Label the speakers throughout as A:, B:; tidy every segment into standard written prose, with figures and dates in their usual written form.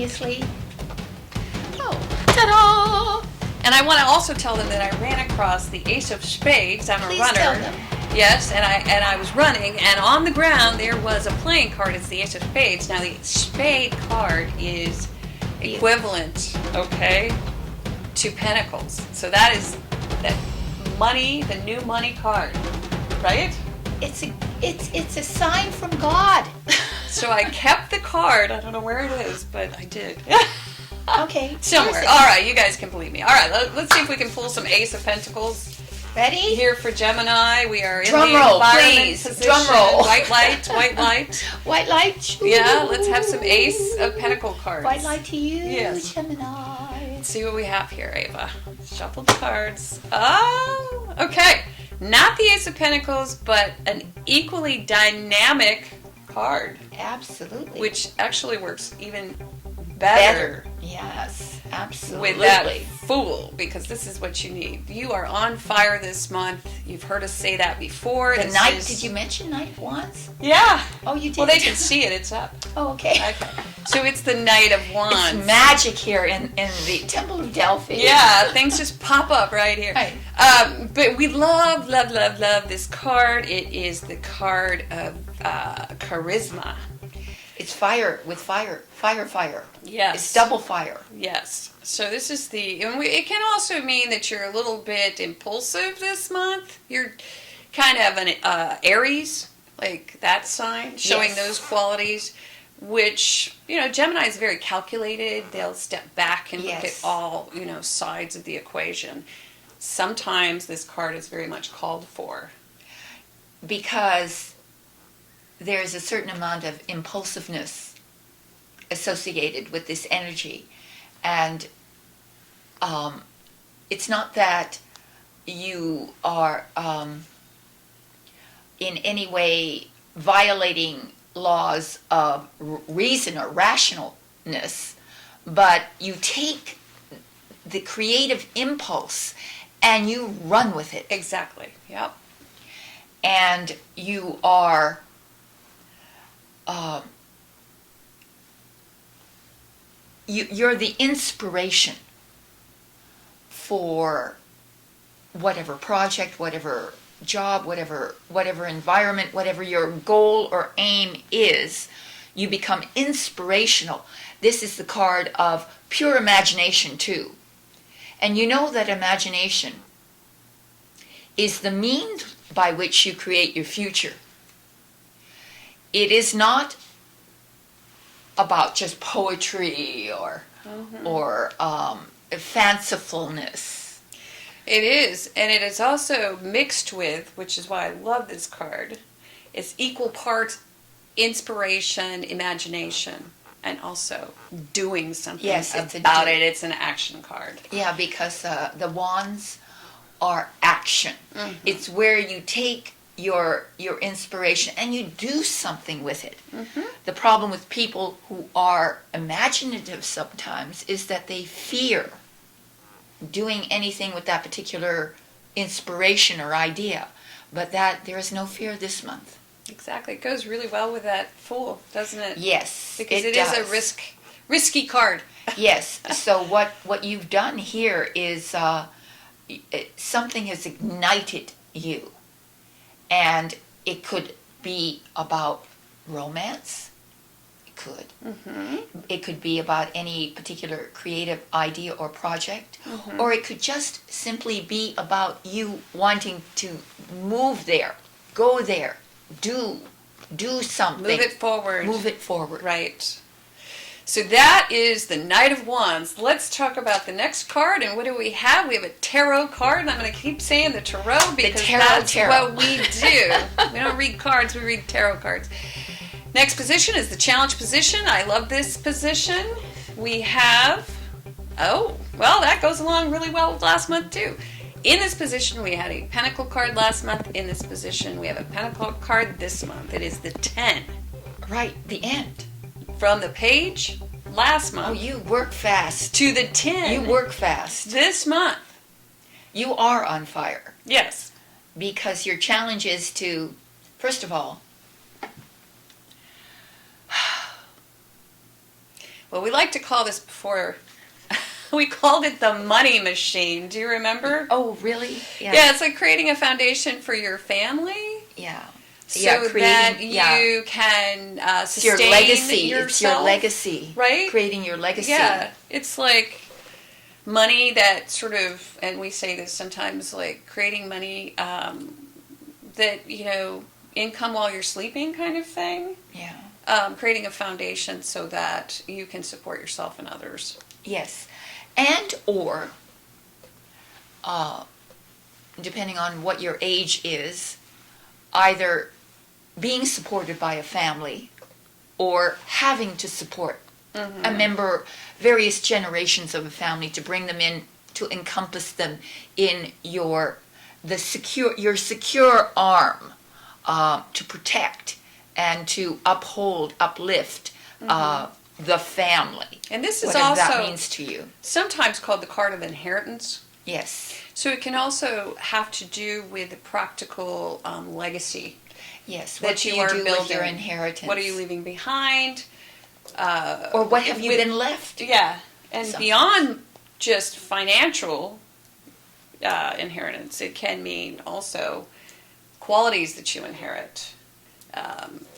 A: simultaneously.
B: Oh, ta-da! And I want to also tell them that I ran across the Ace of Spades. I'm a
A: Please
B: runner.
A: tell them.
B: Yes, and I was running, and on the ground there was a playing card. It's the Ace of Spades. Now the Spade card is equivalent, okay, to Pentacles. So that is that money, the new money card, right?
A: It's a sign from God.
B: So I kept the card. I don't know where it is, but I did.
A: Okay.
B: Somewhere. All right, you guys can believe me. All right, let's see if we can pull some Ace of Pentacles.
A: Ready?
B: Here for Gemini, we are in
A: Drum
B: the
A: roll,
B: environment
A: please.
B: position.
A: Drum roll.
B: White light, white light.
A: White light.
B: Yeah, let's have some Ace of Pentacle cards.
A: White light to you,
B: Yes.
A: Gemini.
B: Let's see what we have here, Ava. Shuffle the cards. Oh, okay. Not the Ace of Pentacles, but an equally dynamic card,
A: Absolutely.
B: which actually works even better.
A: Yes, absolutely.
B: With that Fool, because this is what you need. You are on fire this month. You've heard us say that before.
A: The Knight, did you mention Knight of Wands?
B: Yeah.
A: Oh, you did?
B: Well, they can see it. It's up.
A: Oh, okay.
B: Okay. So it's the Knight of Wands.
A: It's magic here in the Temple of Delphi.
B: Yeah, things just pop up right here.
A: Right.
B: But we love this card. It is the card of charisma.
A: It's fire with fire. Fire.
B: Yes.
A: It's double fire.
B: Yes. So this is it can also mean that you're a little bit impulsive this month. You're kind of an Aries, like that sign, showing those qualities, which, Gemini is very calculated. They'll step back and look at all, sides of the equation. Sometimes this card is very much called for.
A: Because there's a certain amount of impulsiveness associated with this energy. And it's not that you are in any way violating laws of reason or rationalness, but you take the creative impulse and you run with it.
B: Exactly. Yep.
A: And you are you're the inspiration for whatever project, whatever job, whatever environment, whatever your goal or aim is. You become inspirational. This is the card of pure imagination too. And you know that imagination is the means by which you create your future. It is not about just poetry or fancifulness.
B: It is, and it is also mixed with, which is why I love this card, it's equal parts inspiration, imagination, and also doing something about it. It's an action card.
A: Yeah, because the wands are action. Mm-hmm. It's where you take your inspiration and you do something with it. Mm-hmm. The problem with people who are imaginative sometimes is that they fear doing anything with that particular inspiration or idea, but that there is no fear this month.
B: Exactly. It goes really well with that Fool, doesn't it?
A: Yes,
B: because it is a risky card.
A: Yes. So what you've done here is something has ignited you. And it could be about romance. It could. Mm-hmm. It could be about any particular creative idea or project. Mm-hmm. Or it could just simply be about you wanting to move there, go there, do something.
B: Move it forward.
A: Move it forward.
B: Right. So that is the Knight of Wands. Let's talk about the next card. And what do we have? We have a tarot card. And I'm going to keep saying the tarot because that's what we do. We don't read cards. We read tarot cards. Next position is the challenge position. I love this position. We have... Oh, well, that goes along really well with last month, too. In this position, we had a Pentacle card last month. In this position, we have a Pentacle card this month. It is the 10.
A: Right, the end.
B: From the page last month.
A: Oh, you work fast.
B: To the 10.
A: You work fast.
B: This month.
A: You are on fire.
B: Yes.
A: Because your challenge is to, first of all,
B: Well, we like to call this before. We called it the money machine. Do you remember?
A: Oh, really?
B: Yeah, it's like creating a foundation for your family.
A: Yeah.
B: So
A: creating,
B: that you can sustain
A: your legacy.
B: yourself.
A: It's your legacy.
B: Right?
A: Creating your legacy.
B: Yeah. It's like money that sort of, and we say this sometimes, like creating money that, income while you're sleeping kind of thing.
A: Yeah.
B: Creating a foundation so that you can support yourself and others.
A: Yes. And or, depending on what your age is, either being supported by a family or having to support a member, various generations of a family, to bring them in, to encompass them in your secure arm, to protect and to uphold, uplift the family.
B: And this is
A: whatever
B: also
A: that means to you.
B: Sometimes called the card of inheritance.
A: Yes.
B: So it can also have to do with the practical legacy.
A: Yes.
B: What you are
A: do
B: building.
A: with your inheritance?
B: What are you leaving behind?
A: Or what have you been left?
B: Yeah. And beyond just financial inheritance, it can mean also qualities that you inherit,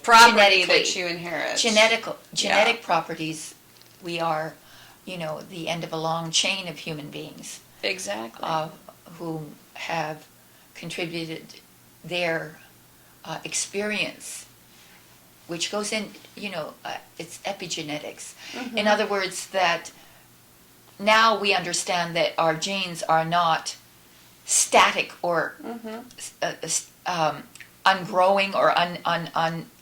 B: property that you inherit.
A: Genetic properties. We are, the end of a long chain of human beings.
B: Exactly.
A: Who have contributed their experience, which goes in, it's epigenetics. In other words, that now we understand that our genes are not static or ungrowing or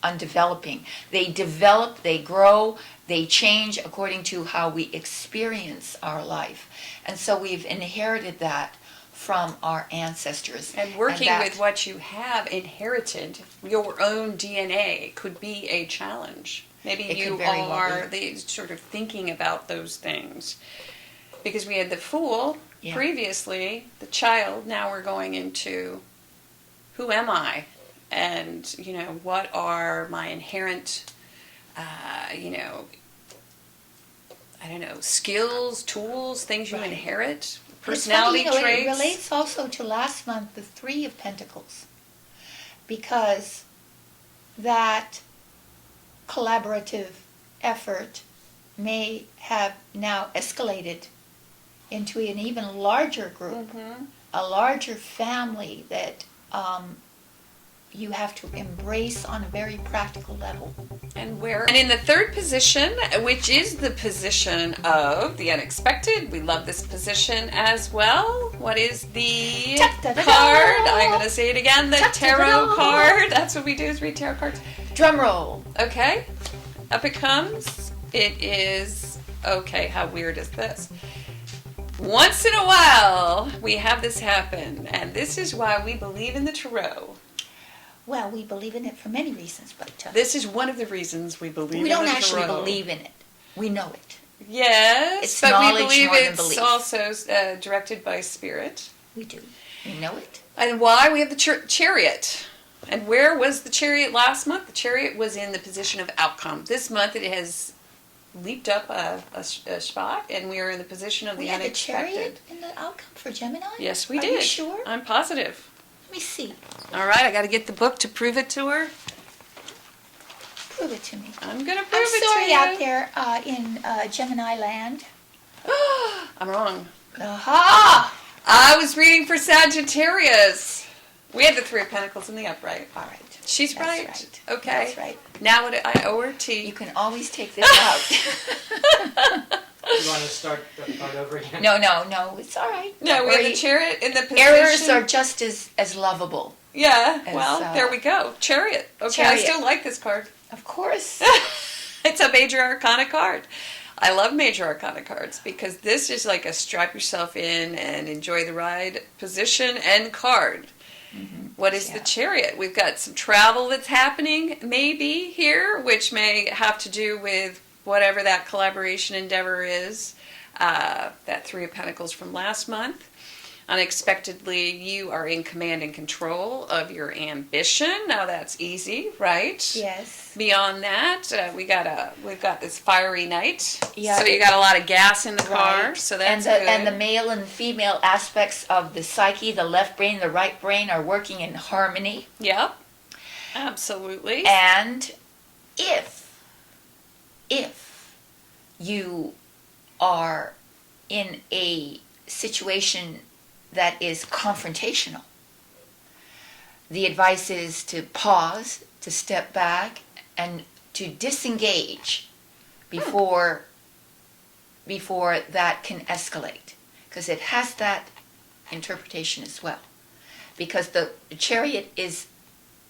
A: undeveloping. They develop, they grow, they change according to how we experience our life. And so we've inherited that from our ancestors.
B: And working with what you have inherited, your own DNA, could be a challenge. Maybe you are sort of thinking about those things. Because we had the Fool previously, the Child, now we're going into who am I? And, what are my inherent, skills, tools, things you inherit, personality traits.
A: It relates also to last month, the Three of Pentacles, because that collaborative effort may have now escalated into an even larger group, a larger family that you have to embrace on a very practical level.
B: And in the third position, which is the position of the unexpected, we love this position as well. What is the card? I'm going to say it again, the tarot card. That's what we do, is read tarot cards.
A: Drum roll.
B: Okay. Up it comes. It is, okay, how weird is this? Once in a while, we have this happen, and this is why we believe in the tarot.
A: Well, we believe in it for many reasons, but
B: this is one of the reasons we believe in the tarot.
A: We don't actually believe in it. We know it.
B: Yes,
A: it's
B: but
A: knowledge
B: we believe
A: more than
B: it's
A: belief.
B: also directed by spirit.
A: We do. We know it.
B: And why? We have the chariot. And where was the chariot last month? The chariot was in the position of outcome. This month it has leaped up a spot, and we are in the position of the unexpected.
A: We had the chariot in the outcome for Gemini?
B: Yes, we did.
A: Are you sure?
B: I'm positive.
A: Let me see.
B: All right, I got to get the book to prove it to her.
A: Prove it to me.
B: I'm going to prove it to
A: sorry
B: you.
A: out there in Gemini land.
B: I'm wrong.
A: Aha!
B: I was reading for Sagittarius. We had the Three of Pentacles in the upright.
A: All right.
B: She's
A: That's
B: right. Okay.
A: That's right.
B: Now what I owe her tea.
A: You can always take this out.
C: You want to start over again?
A: No, it's all right.
B: No, we have the chariot in the position.
A: Errors are just as lovable.
B: Yeah, there we go. Chariot. Okay,
A: chariot.
B: I still like this card.
A: Of course.
B: It's a major arcana card. I love major arcana cards because this is like a strap yourself in and enjoy the ride position and card. Mm-hmm. What is the chariot? We've got some travel that's happening maybe here, which may have to do with whatever that collaboration endeavor is. That Three of Pentacles from last month. Unexpectedly, you are in command and control of your ambition. Now that's easy, right?
A: Yes.
B: Beyond that, we've got this fiery knight.
A: Yeah,
B: so you got a lot of gas in the car.
A: Right.
B: So that's
A: and
B: good.
A: And the male and female aspects of the psyche, the left brain, the right brain, are working in harmony.
B: Yep. Absolutely.
A: And if you are in a situation that is confrontational, the advice is to pause, to step back, and to disengage before that can escalate, because it has that interpretation as well. Because the chariot is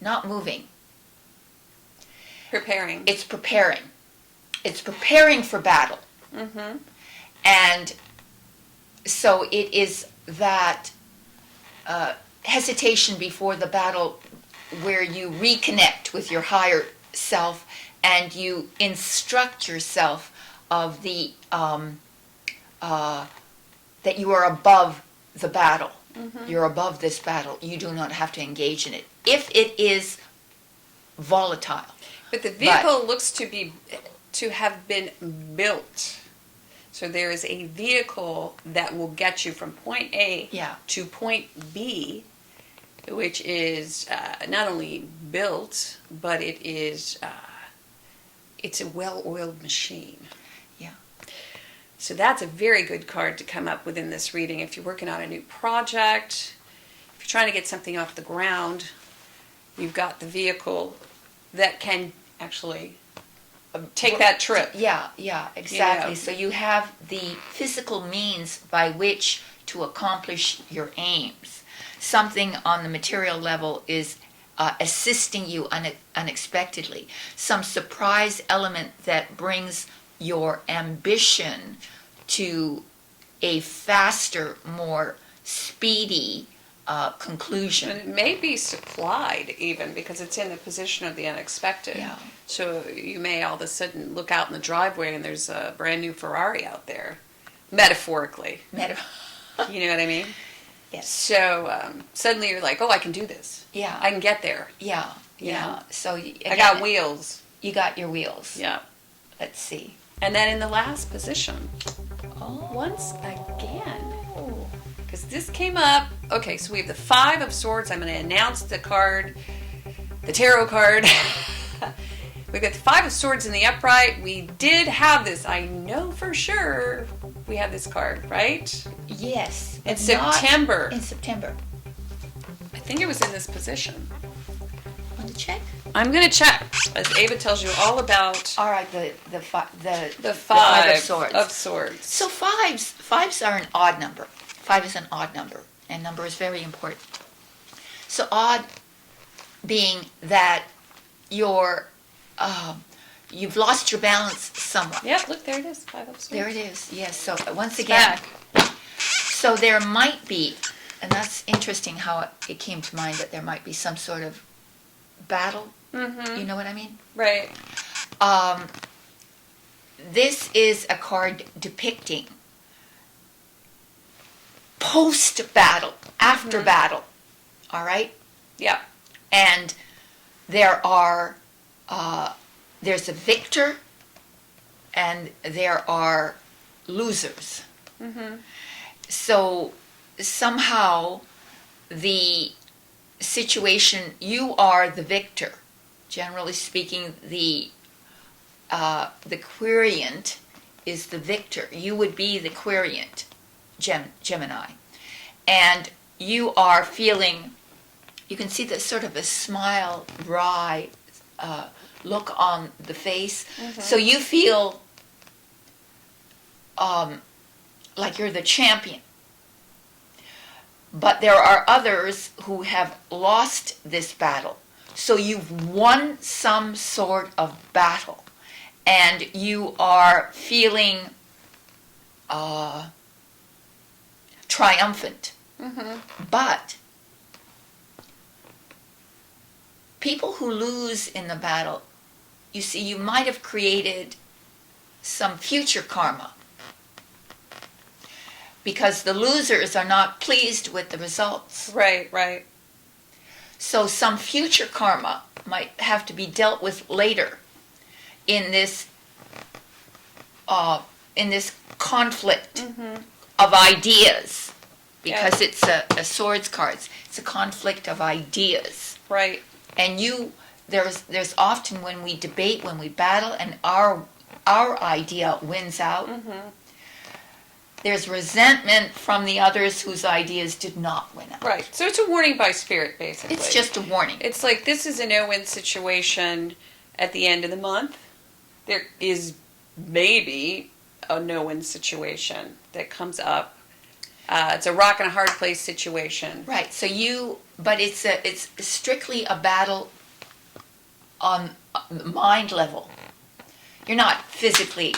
A: not moving.
B: Preparing.
A: It's preparing. It's preparing for battle.
B: Mm-hmm.
A: And so it is that hesitation before the battle where you reconnect with your higher self and you instruct yourself of the that you are above the battle. Mm-hmm. You're above this battle. You do not have to engage in it. If it is volatile.
B: But the vehicle looks to have been built. So there is a vehicle that will get you from point A to point B, which is not only built, but it's a well-oiled machine.
A: Yeah.
B: So that's a very good card to come up within this reading. If you're working on a new project, if you're trying to get something off the ground, you've got the vehicle that can actually take that trip.
A: Yeah, exactly. So you have the physical means by which to accomplish your aims. Something on the material level is assisting you unexpectedly. Some surprise element that brings your ambition to a faster, more speedy conclusion.
B: And it may be supplied even because it's in the position of the unexpected.
A: Yeah.
B: So you may all of a sudden look out in the driveway and there's a brand new Ferrari out there, metaphorically. You know what I mean?
A: Yes.
B: So suddenly you're like, oh, I can do this.
A: Yeah.
B: I can get there.
A: Yeah. So again,
B: I got wheels.
A: You got your wheels.
B: Yeah.
A: Let's see.
B: And then in the last position,
A: Oh.
B: once again, because this came up. Okay, so we have the Five of Swords. I'm going to announce the card, the tarot card. We've got the Five of Swords in the upright. We did have this. I know for sure we had this card, right?
A: Yes.
B: In September.
A: In September.
B: I think it was in this position.
A: Want to check?
B: I'm going to check, as Ava tells you all about.
A: All right, the
B: Five
A: of Swords. So fives are an odd number. 5 is an odd number, and number is very important. So odd being that you've lost your balance somewhat.
B: Yep, look, there it is. 5 of Swords.
A: There it is, yes. So once again, so there might be, and that's interesting how it came to mind that there might be some sort of battle. Mm-hmm. You know what I mean?
B: Right.
A: This is a card depicting post-battle, after battle. All right?
B: Yeah.
A: And there's a victor and there are losers. Mm-hmm. So somehow the situation, you are the victor. Generally speaking, the querent is the victor. You would be the querent, Gemini. And you are feeling, you can see the sort of a smile, wry look on the face. Mm-hmm. So you feel like you're the champion. But there are others who have lost this battle. So you've won some sort of battle. And you are feeling triumphant. Mm-hmm. But people who lose in the battle, you see, you might have created some future karma. because the losers are not pleased with the results.
B: Right, right.
A: So some future karma might have to be dealt with later in this conflict of ideas, because it's a swords cards. It's a conflict of ideas.
B: Right.
A: And there's often when we debate, when we battle, and our idea wins out, there's resentment from the others whose ideas did not win out.
B: Right. So it's a warning by spirit, basically.
A: It's just a warning.
B: It's like, this is a no-win situation at the end of the month. There is maybe a no-win situation that comes up. It's a rock and a hard place situation.
A: Right. But it's strictly a battle on the mind level. You're not physically,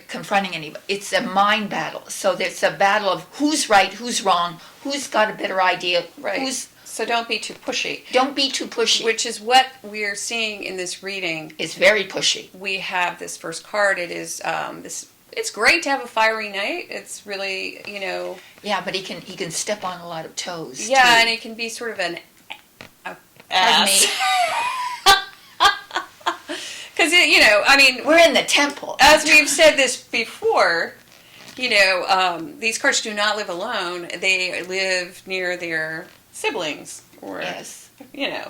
A: confronting anybody. It's a mind battle. So there's a battle of who's right, who's wrong, who's got a better idea,
B: right. So don't be too pushy.
A: Don't be too pushy.
B: Which is what we're seeing in this reading.
A: It's very pushy.
B: We have this first card. It is It's great to have a fiery knight. It's really,
A: Yeah, but he can step on a lot of toes.
B: Yeah,
A: too.
B: and it can be sort of an ass. Because
A: we're in the temple.
B: As we've said this before, these cards do not live alone. They live near their siblings or
A: their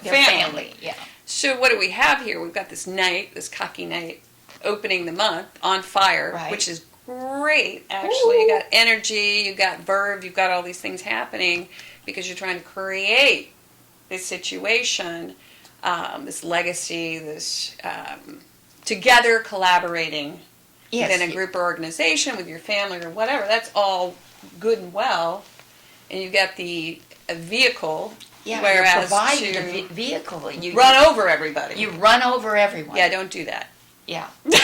B: family.
A: Yeah.
B: So what do we have here? We've got this knight, this cocky knight, opening the month on fire, which is great. Actually, you got energy, you got verve, you've got all these things happening because you're trying to create this situation, this legacy, this together collaborating within a group or organization with your family or whatever. That's all good and well, and you've got the vehicle.
A: Yeah,
B: whereas
A: you provide the vehicle. You
B: run over everybody.
A: You run over everyone.
B: Yeah, don't do that.
A: Yeah. There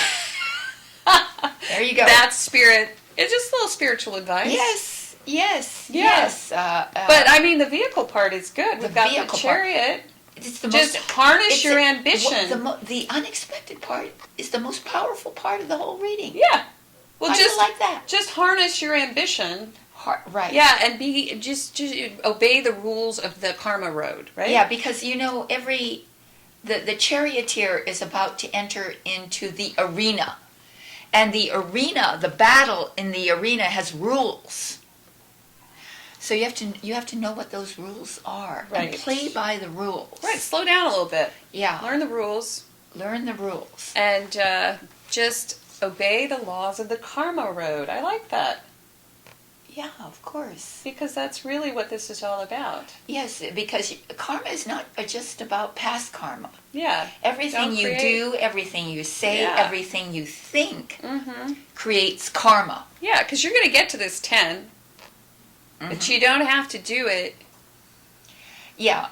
A: you go.
B: That's spirit. It's just a little spiritual advice.
A: Yes.
B: But I mean, the vehicle part is good. We've got the chariot.
A: It's the
B: just harness your ambition.
A: The unexpected part is the most powerful part of the whole reading.
B: Yeah. Well,
A: just like that.
B: Just harness your ambition.
A: Right.
B: Yeah, and just obey the rules of the karma road, right?
A: Yeah, because the charioteer is about to enter into the arena. And the battle in the arena has rules. So you have to know what those rules are.
B: Right.
A: And play by the rules.
B: Right, slow down a little bit.
A: Yeah.
B: Learn the rules.
A: And
B: just obey the laws of the karma road. I like that.
A: Yeah, of course.
B: Because that's really what this is all about.
A: Yes, because karma is not just about past karma.
B: Yeah.
A: Everything you do, everything you say, everything you think creates karma.
B: Yeah, because you're going to get to this 10, but you don't have to do it.
A: Yeah,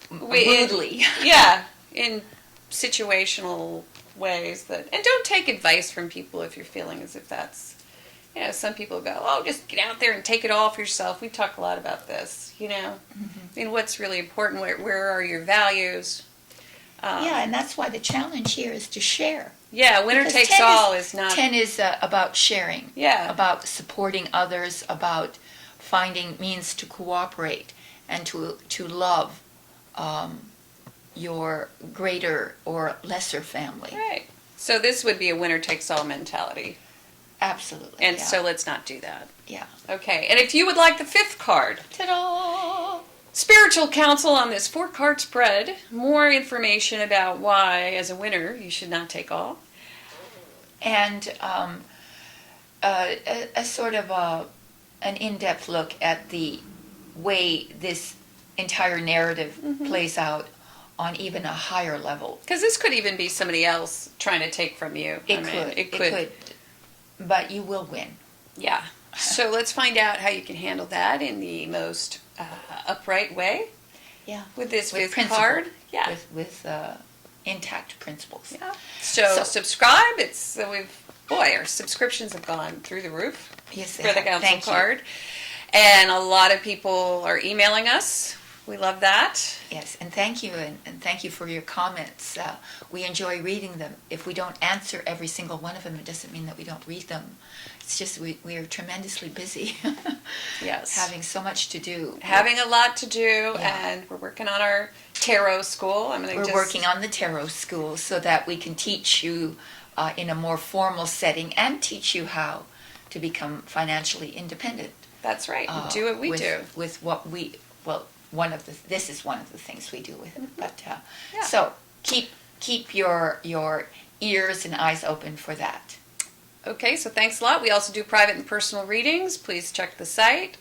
A: rudely.
B: Yeah, in situational ways and don't take advice from people if you're feeling as if that's. Some people go, oh, just get out there and take it all for yourself. We talk a lot about this, I mean, what's really important? Where are your values?
A: And that's why the challenge here is to share.
B: Yeah, winner takes all is not...
A: 10 is about sharing.
B: Yeah.
A: About supporting others, about finding means to cooperate and to love your greater or lesser family.
B: Right. So this would be a winner takes all mentality.
A: Absolutely.
B: And so let's not do that.
A: Yeah.
B: Okay. And if you would like the 5th card,
A: ta-da!
B: Spiritual counsel on this 4-card spread, more information about why, as a winner, you should not take all.
A: And a sort of an in-depth look at the way this entire narrative plays out on even a higher level.
B: Because this could even be somebody else trying to take from you.
A: It could. But you will win.
B: Yeah. So let's find out how you can handle that in the most upright way.
A: Yeah.
B: With this 5th card. Yeah.
A: With intact principles.
B: Yeah. So subscribe. Our subscriptions have gone through the roof.
A: Yes,
B: for the council card. And a lot of people are emailing us We love that.
A: Yes, and thank you, and thank you for your comments. We enjoy reading them. If we don't answer every single one of them, it doesn't mean that we don't read them. It's just we are tremendously busy.
B: Yes.
A: Having so much to do.
B: Having a lot to do, and we're working on our tarot school.
A: We're working on the tarot school so that we can teach you in a more formal setting and teach you how to become financially independent.
B: That's right. Do what we do.
A: With what we, well, this is one of the things we do with it. But
B: Yeah.
A: so keep your ears and eyes open for that.
B: Okay, so thanks a lot. We also do private and personal readings. Please check the site,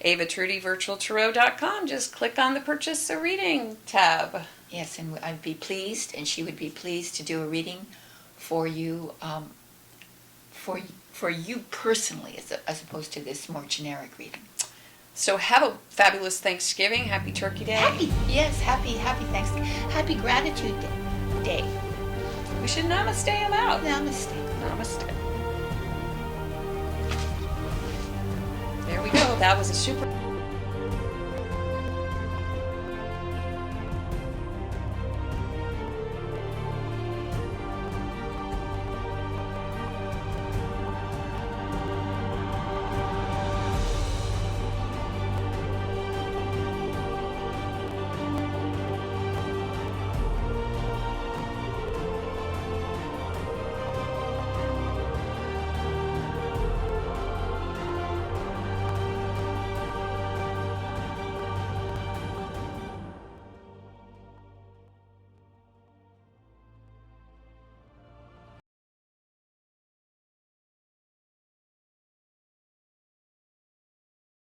B: avatrudyvirtualtarot.com. Just click on the Purchase a Reading tab.
A: Yes, and I'd be pleased, and she would be pleased to do a reading for you, for you personally, as opposed to this more generic reading.
B: So have a fabulous Thanksgiving. Happy Turkey Day.
A: Happy Thanksgiving. Happy Gratitude Day.
B: We should namaste him out.
A: Namaste.
B: Namaste. There we go. That was a super...